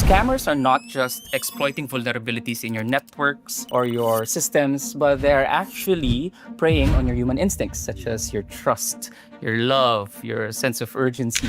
Scammers are not just exploiting vulnerabilities in your networks or your systems, but they're actually preying on your human instincts, such as your trust, your love, your sense of urgency.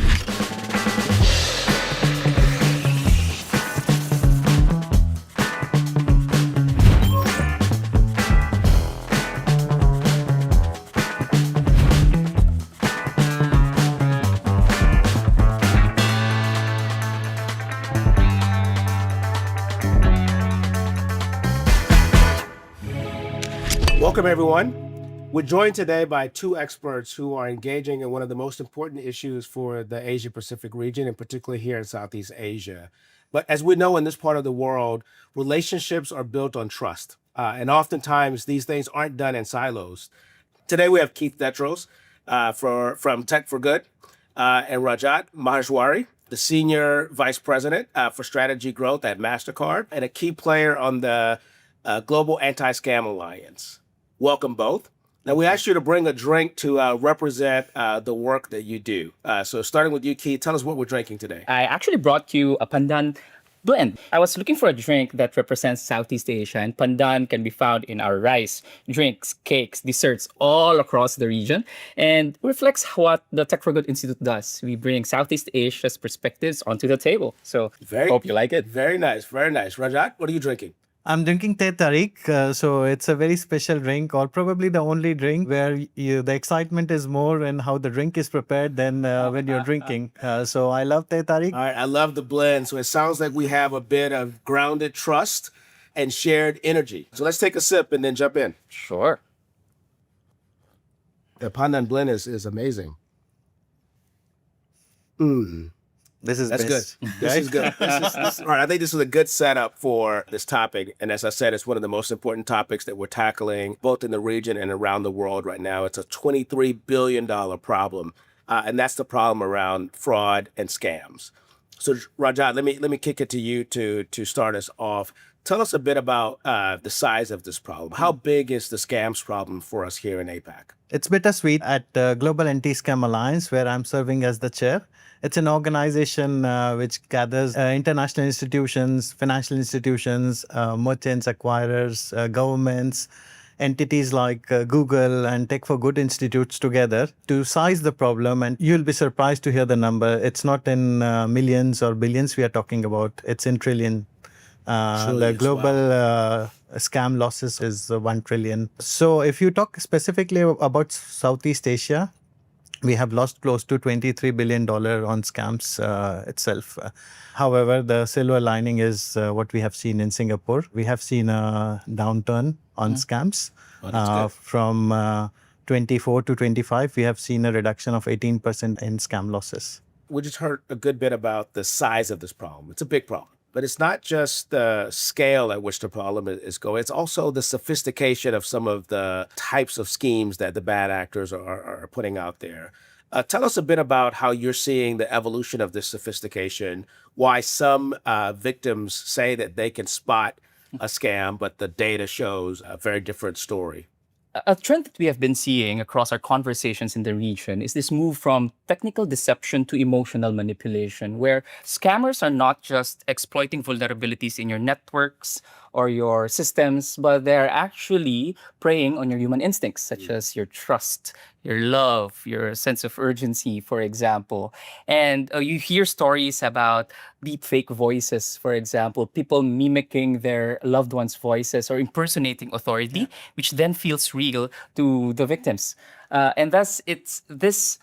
Welcome, everyone. We're joined today by two experts who are engaging in one of the most important issues for the Asia-Pacific region, and particularly here in Southeast Asia. But as we know in this part of the world, relationships are built on trust. And oftentimes, these things aren't done in silos. Today, we have Keith Detros from Tech for Good and Rajat Maheshwari, the Senior Vice President for Strategy Growth at Mastercard and a key player on the Global Anti-Scam Alliance. Welcome both. Now, we asked you to bring a drink to represent the work that you do. So starting with you, Keith, tell us what we're drinking today. I actually brought you a pandan blend. I was looking for a drink that represents Southeast Asia, and pandan can be found in our rice, drinks, cakes, desserts all across the region, and reflects what the Tech for Good Institute does. We bring Southeast Asia's perspectives onto the table. So hope you like it. Very nice, very nice. Rajat, what are you drinking? I'm drinking Teh Tarik, so it's a very special drink, or probably the only drink where the excitement is more in how the drink is prepared than when you're drinking. So I love Teh Tarik. All right, I love the blend. So it sounds like we have a bit of grounded trust and shared energy. So let's take a sip and then jump in. Sure. The pandan blend is amazing. This is That's best. good. This is good. All right, I think this is a good setup for this topic. And as I said, it's one of the most important topics that we're tackling both in the region and around the world right now. It's a $23 billion problem. And that's the problem around fraud and scams. So Rajat, let me kick it to you to start us off. Tell us a bit about the size of this problem. How big is the scams problem for us here in APAC? It's bittersweet at Global Anti-Scam Alliance, where I'm serving as the chair. It's an organization which gathers international institutions, financial institutions, merchants, acquirers, governments, entities like Google and Tech for Good institutes together to size the problem. And you'll be surprised to hear the number. It's not in millions or billions we are talking about. It's in trillion. The global scam losses is 1 trillion. So if you talk specifically about Southeast Asia, we have lost close to $23 billion on scams itself. However, the silver lining is what we have seen in Singapore. We have seen a downturn on scams. From 24 to 25, we have seen a reduction of 18% in scam losses. We just heard a good bit about the size of this problem. It's a big problem. But it's not just the scale at which the problem is going. It's also the sophistication of some of the types of schemes that the bad actors are putting out there. Tell us a bit about how you're seeing the evolution of this sophistication, why some victims say that they can spot a scam, but the data shows a very different story. A trend that we have been seeing across our conversations in the region is this move from technical deception to emotional manipulation, where scammers are not just exploiting vulnerabilities in your networks or your systems, but they're actually preying on your human instincts, such as your trust, your love, your sense of urgency, for example. And you hear stories about deep fake voices, for example, people mimicking their loved ones' voices or impersonating authority, which then feels real to the victims. And thus, it's this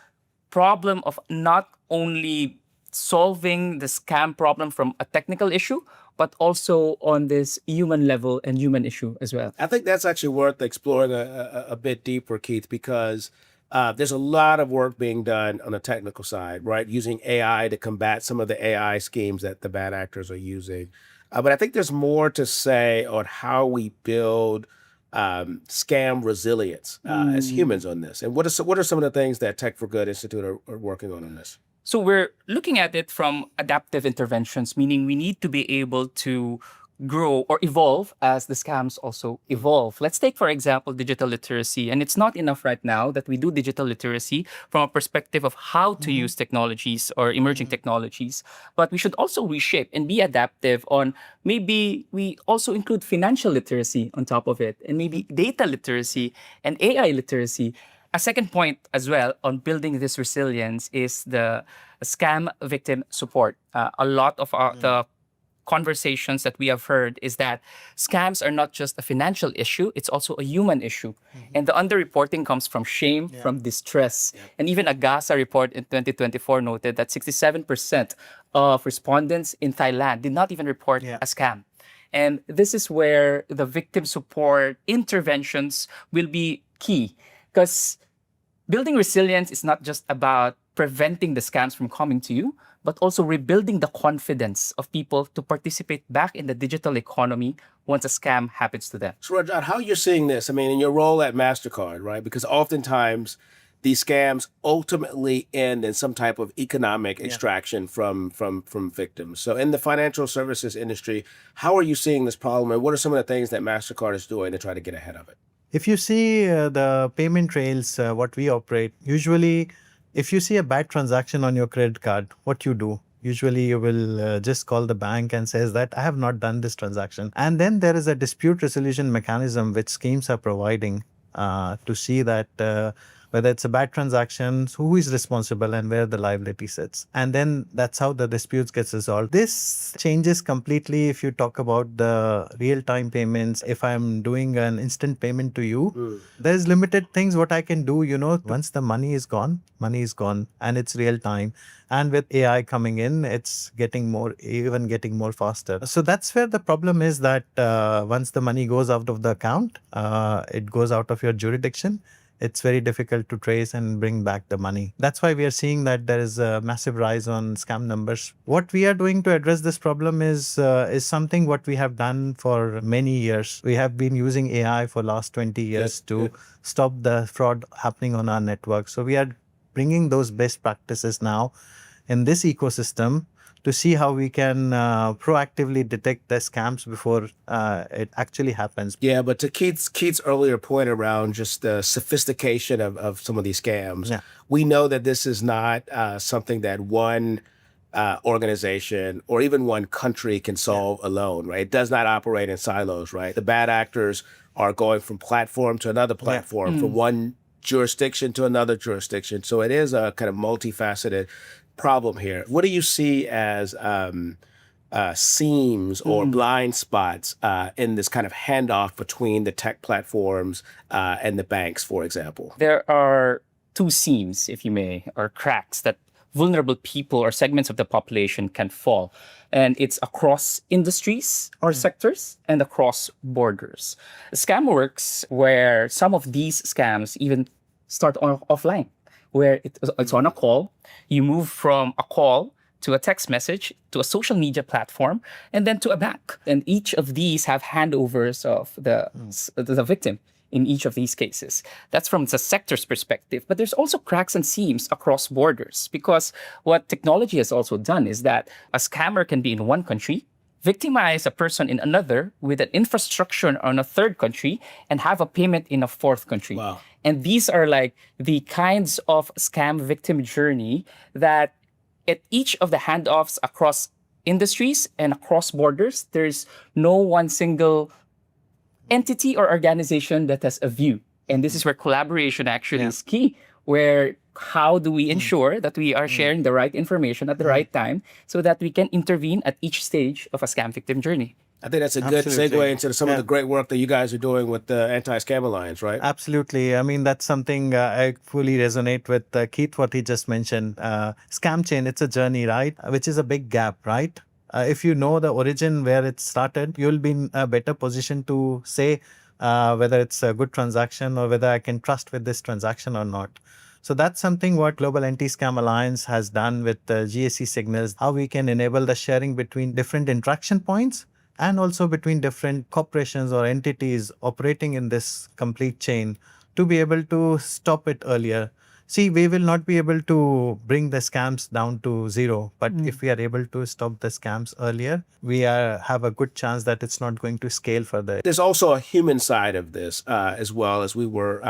problem of not only solving the scam problem from a technical issue, but also on this human level and human issue as well. I think that's actually worth exploring a bit deeper, Keith, because there's a lot of work being done on the technical side, right? Using AI to combat some of the AI schemes that the bad actors are using. But I think there's more to say on how we build scam resilience as humans on this. And what are some of the things that Tech for Good Institute are working on this? So we're looking at it from adaptive interventions, meaning we need to be able to grow or evolve as the scams also evolve. Let's take, for example, digital literacy. And it's not enough right now that we do digital literacy from a perspective of how to use technologies or emerging technologies, but we should also reshape and be adaptive on maybe we also include financial literacy on top of it, and maybe data literacy and AI literacy. A second point as well on building this resilience is the scam victim support. A lot of the conversations that we have heard is that scams are not just a financial issue, it's also a human issue. And the underreporting comes from shame, from distress. And even a GASA report in 2024 noted that 67% of respondents in Thailand did not even report a scam. And this is where the victim support interventions will be key, because building resilience is not just about preventing the scams from coming to you, but also rebuilding the confidence of people to participate back in the digital economy once a scam happens to them. So, Rajat, how you're seeing this? I mean, in your role at Mastercard, right? Because oftentimes these scams ultimately end in some type of economic extraction from victims. So, in the financial services industry, how are you seeing this problem, and what are some of the things that Mastercard is doing to try to get ahead of it? If you see the payment rails, what we operate, usually if you see a bad transaction on your credit card, what you do? Usually you will just call the bank and says that I have not done this transaction. And then there is a dispute resolution mechanism which schemes are providing to see that whether it's a bad transaction, who is responsible and where the liability sits. And then that's how the disputes gets resolved. This changes completely if you talk about the real-time payments. If I'm doing an instant payment to you, there's limited things what I can do, once the money is gone and it's real time. And with AI coming in, it's getting more faster. So that's where the problem is that once the money goes out of the account, it goes out of your jurisdiction. It's very difficult to trace and bring back the money. That's why we are seeing that there is a massive rise on scam numbers. What we are doing to address this problem is something what we have done for many years. We have been using AI for last 20 years to stop the fraud happening on our network. So we are bringing those best practices now in this ecosystem to see how we can proactively detect the scams before it actually happens. Yeah, but to Keith's earlier point around just the sophistication of some of these scams, we know that this is not something that one organization or even one country can solve alone, right? It does not operate in silos, right? The bad actors are going from platform to another platform, from one jurisdiction to another jurisdiction. So it is a kind of multifaceted problem here. What do you see as seams or blind spots in this kind of handoff between the tech platforms and the banks, for example? There are two seams, if you may, or cracks that vulnerable people or segments of the population can fall. And it's across industries or sectors and across borders. Scam works where some of these scams even start offline, where it's on a call. You move from a call to a text message to a social media platform and then to a bank. And each of these have handovers of the victim in each of these cases. That's from the sector's perspective. But there's also cracks and seams across borders, because what technology has also done is that a scammer can be in one country, victimize a person in another with an infrastructure on a third country, and have a payment in a fourth country. Wow. And these are like the kinds of scam victim journey that at each of the handoffs across industries and across borders, there's no one single entity or organization that has a view. And this is where collaboration actually is key, where how do we ensure that we are sharing the right information at the right time so that we can intervene at each stage of a scam victim journey? I think that's a good segue into some of the great work that you guys are doing with the Anti-Scam Alliance, right? Absolutely. I mean, that's something I fully resonate with Keith, what he just mentioned. Scam chain, it's a journey, right? Which is a big gap, right? If you know the origin where it started, you'll be in a better position to say whether it's a good transaction or whether I can trust with this transaction or not. So that's something what Global Anti-Scam Alliance has done with GAC signals, how we can enable the sharing between different interaction points and also between different corporations or entities operating in this complete chain to be able to stop it earlier. See, we will not be able to bring the scams down to zero, but if we are able to stop the scams earlier, we have a good chance that it's not going to scale further. There's also a human side of this as well, as we were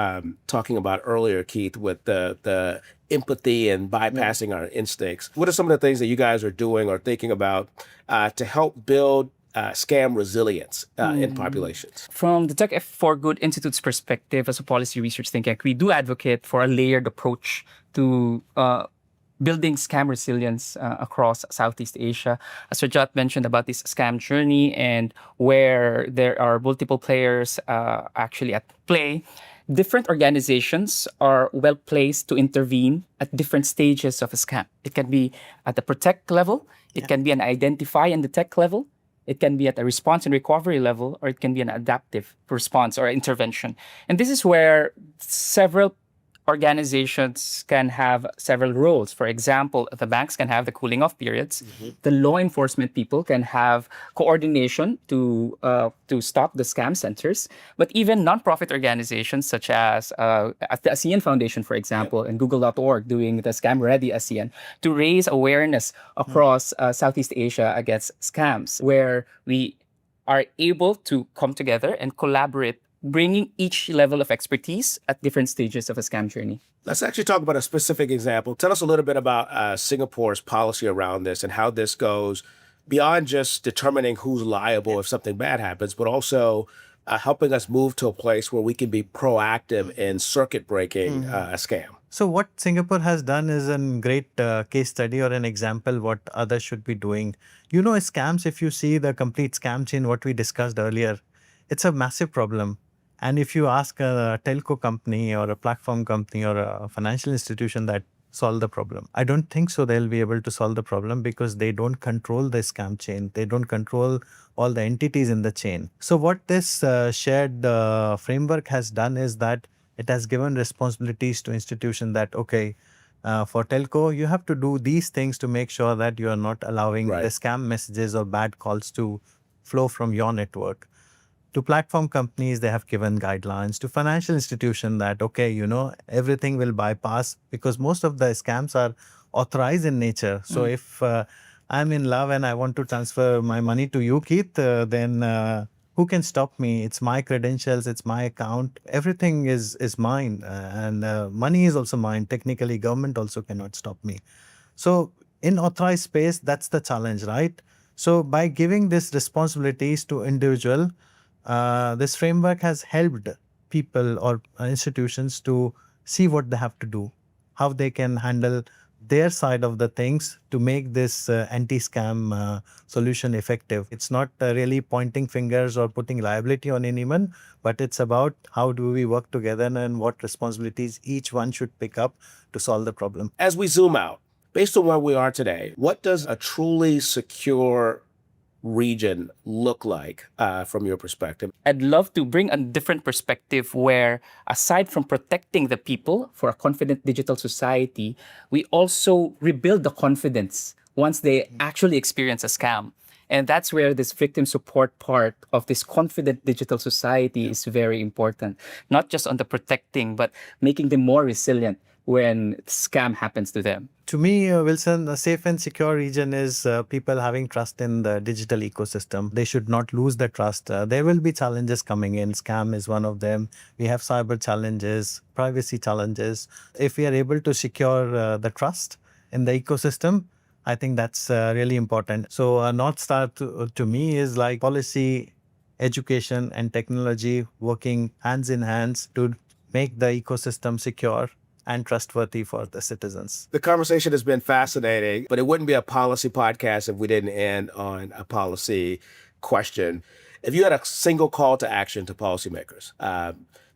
talking about earlier, Keith, with the empathy and bypassing our instincts. What are some of the things that you guys are doing or thinking about to help build scam resilience in populations? From the Tech for Good Institute's perspective, as a policy research think tank, we do advocate for a layered approach to building scam resilience across Southeast Asia. As Rajat mentioned about this scam journey and where there are multiple players actually at play, different organizations are well placed to intervene at different stages of a scam. It can be at the protect level, it can be an identify and detect level, it can be at a response and recovery level, or it can be an adaptive response or intervention. And this is where several organizations can have several roles. For example, the banks can have the cooling off periods. The law enforcement people can have coordination to stop the scam centers. But even nonprofit organizations such as the ASEAN Foundation, for example, and Google.org doing the Scam Ready ASEAN to raise awareness across Southeast Asia against scams, where we are able to come together and collaborate, bringing each level of expertise at different stages of a scam journey. Let's actually talk about a specific example. Tell us a little bit about Singapore's policy around this and how this goes beyond just determining who's liable if something bad happens, but also helping us move to a place where we can be proactive in circuit breaking a scam. So what Singapore has done is a great case study or an example what others should be doing. Scams, if you see the complete scam chain, what we discussed earlier, it's a massive problem. And if you ask a telco company or a platform company or a financial institution that solve the problem, I don't think so they'll be able to solve the problem because they don't control the scam chain. They don't control all the entities in the chain. So what this shared framework has done is that it has given responsibilities to institutions that, okay, for telco, you have to do these things to make sure that you are not allowing the scam messages or bad calls to flow from your network. To platform companies, they have given guidelines. To financial institutions that, okay, everything will bypass because most of the scams are authorized in nature. So if I'm in love and I want to transfer my money to you, Keith, then who can stop me? It's my credentials, it's my account. Everything is mine and money is also mine. Technically, government also cannot stop me. So in authorized space, that's the challenge, right? So by giving these responsibilities to individual, this framework has helped people or institutions to see what they have to do, how they can handle their side of the things to make this anti-scam solution effective. It's not really pointing fingers or putting liability on anyone, but it's about how do we work together and what responsibilities each one should pick up to solve the problem. As we zoom out, based on where we are today, what does a truly secure region look like from your perspective? I'd love to bring a different perspective where, aside from protecting the people for a confident digital society, we also rebuild the confidence once they actually experience a scam. And that's where this victim support part of this confident digital society is very important. Not just on the protecting, but making them more resilient when scam happens to them. To me, Wilson, a safe and secure region is people having trust in the digital ecosystem. They should not lose the trust. There will be challenges coming in. Scam is one of them. We have cyber challenges, privacy challenges. If we are able to secure the trust in the ecosystem, I think that's really important. So a North Star to me is like policy, education, and technology working hands in hands to make the ecosystem secure and trustworthy for the citizens. The conversation has been fascinating, but it wouldn't be a policy podcast if we didn't end on a policy question. If you had a single call to action to policymakers,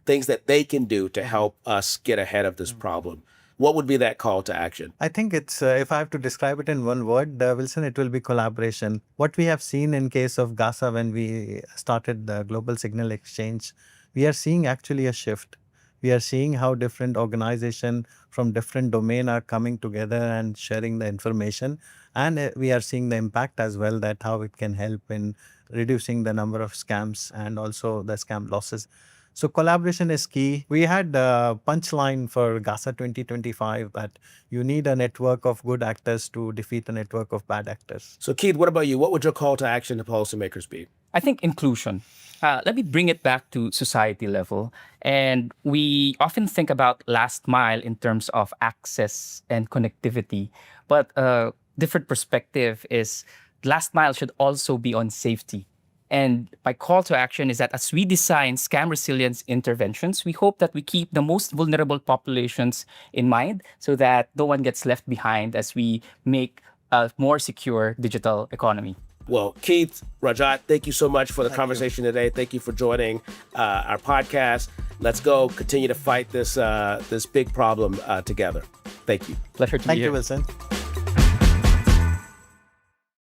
things that they can do to help us get ahead of this problem, what would be that call to action? I think it's, if I have to describe it in one word, Wilson, it will be collaboration. What we have seen in case of GASA when we started the Global Signal Exchange, we are seeing actually a shift. We are seeing how different organizations from different domain are coming together and sharing the information. And we are seeing the impact as well, that how it can help in reducing the number of scams and also the scam losses. So collaboration is key. We had a punchline for GASA 2025 that you need a network of good actors to defeat a network of bad actors. So, Keith, what about you? What would your call to action to policymakers be? I think inclusion. Let me bring it back to society level. And we often think about last mile in terms of access and connectivity. But a different perspective is last mile should also be on safety. And my call to action is that as we design scam resilience interventions, we hope that we keep the most vulnerable populations in mind so that no one gets left behind as we make a more secure digital economy. Well, Keith, Rajat, thank you so much for the conversation today. Thank you for joining our podcast. Let's go continue to fight this big problem together. Thank you. Pleasure to be Thank here. you, Wilson.